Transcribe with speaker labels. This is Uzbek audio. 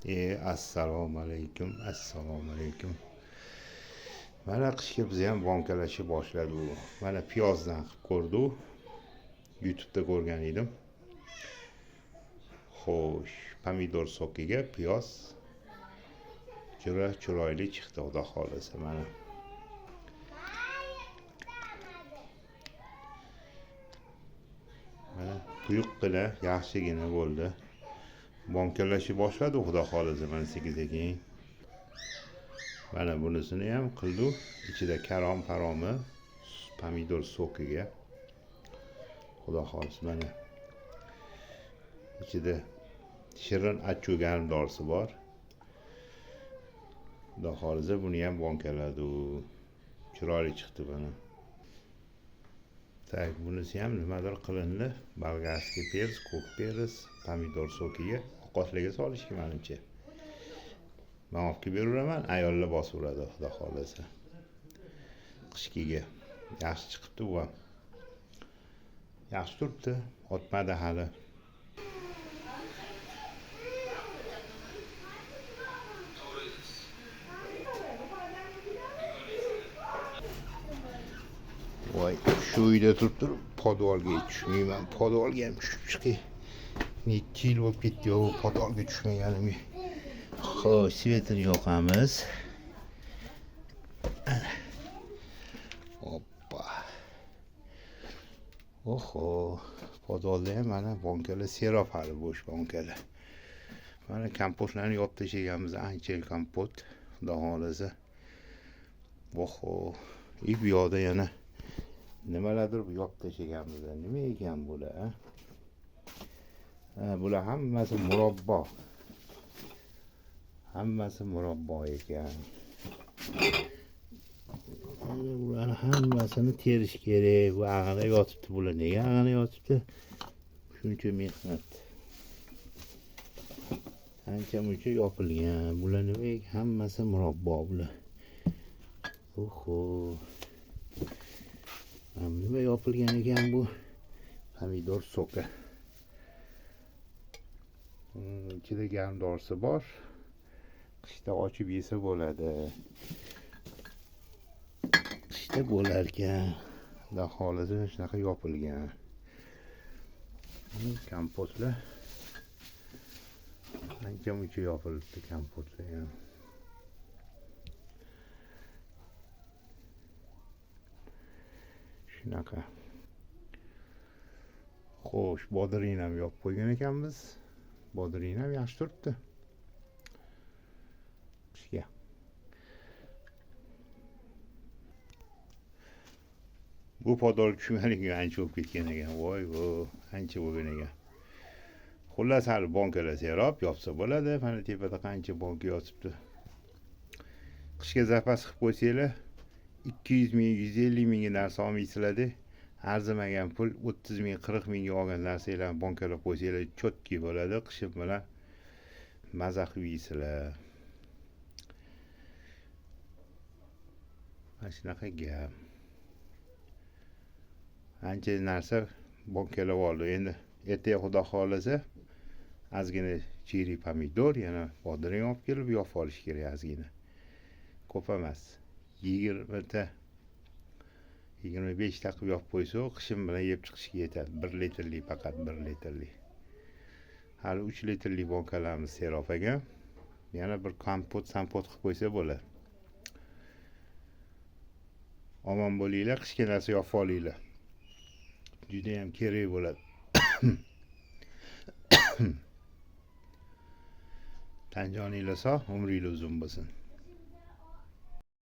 Speaker 1: Assalomu alaykum, assalomu alaykum. Mana qishga biz ham bonkalashib boshladi u. Mana piyozdan qilib ko'rdi u. YouTube'da ko'rgan edim. Xo'sh, pomidor sokiga piyoz juda chiroyli chiqdi, xudo xolasa. Mana quyuqqina, yaxshigina bo'ldi. Bonkalashib boshladi, xudo xolasa. Mana sekin-sekin. Mana bunisini ham qildi. Ichida karom-paromi pomidor sokiga. Xudo xolasa. Mana ichida shirin achchiq garmdorsi bor. Xudo xolasa buni ham bonkaladi. Chiroyli chiqdi mana. Tak, bunisi ham nimadir qilindi. Bolgarskiy perec, ko'k perec, pomidor sokiga qo'shlarga solishga menimcha. Men olib kelib beraman, ayollar bosib uradi, xudo xolasa. Qishkiga yaxshi chiqibdi bu ham. Yaxshi turibdi, otmadi hali. Voy, shu uyda turib podvalga tushmayman. Podvalga ham tushib chiqay. Necha yil bo'lib ketdi bu podvalga tushmaganimga. Xo'sh, svetini yoqamiz. Hoppa. Oho, podvalda ham mana bonkalar serob hali bo'sh bonkalar. Mana kompotlarni yopib tashlaganmiz, ancha kompot, xudo xolasa. Oho, bu yoqda yana nimalardir yopib tashlaganmiz. Nima ekan bular? Bular hammasi murabbo. Hammasi murabbo ekan. Bularni hammasini terish kerak. Bu ag'anab yotibdi bular. Nega ag'anab yotibdi? Shuncha mehnat. Ancha-muncha yopilgan. Bular nima ekan? Hammasi murabbo bular. Oho. Nima yopilgan ekan bu? Pomidor soka. Ichida garmdorsi bor. Qishda ochib yesa bo'ladi. Qishda bo'lar ekan. Xudo xolasa shunaqa yopilgan. Kompotlar. Ancha-muncha yopilibdi kompotlar ham. Shunaqa. Xo'sh, bodring ham yopib qo'ygan ekanmiz. Bodring ham yaxshi turibdi. Qishga. Bu podol tushmaligiga ancha bo'lib ketgan ekan. Voy, ancha bo'lgan ekan. Xullas, hali bonkalar serob, yopsa bo'ladi. Mana tepada qancha bonka yotibdi. Qishga zapas qilib qo'ysanglar, 200 ming, 150 mingga narsa olmaysizlar-da. Arzimagan pul 30 ming, 40 mingga olgan narsalarni bonkalab qo'ysanglar, chotki bo'ladi. Qishib bilan maza qilib yeysizlar. Mana shunaqa gap. Ancha narsa bonkalab oldi. Endi ertaga xudo xolasa ozgina cheri pomidor, yana bodring olib kelib yopib olish kerak ozgina. Ko'p emas. 20 ta 25 ta qilib yopib qo'ysa, qishim bilan yeb chiqishga yetadi. 1 litrlik, faqat 1 litrlik. Hali 3 litrlik bonkalarimiz serob ekan. Yana bir sampot qilib qo'ysa bo'ladi. Omon bo'linglar, qishga narsa yopib olinglar. Juda ham kerak bo'ladi. Tan joninglar sog', umringlar uzun bo'lsin.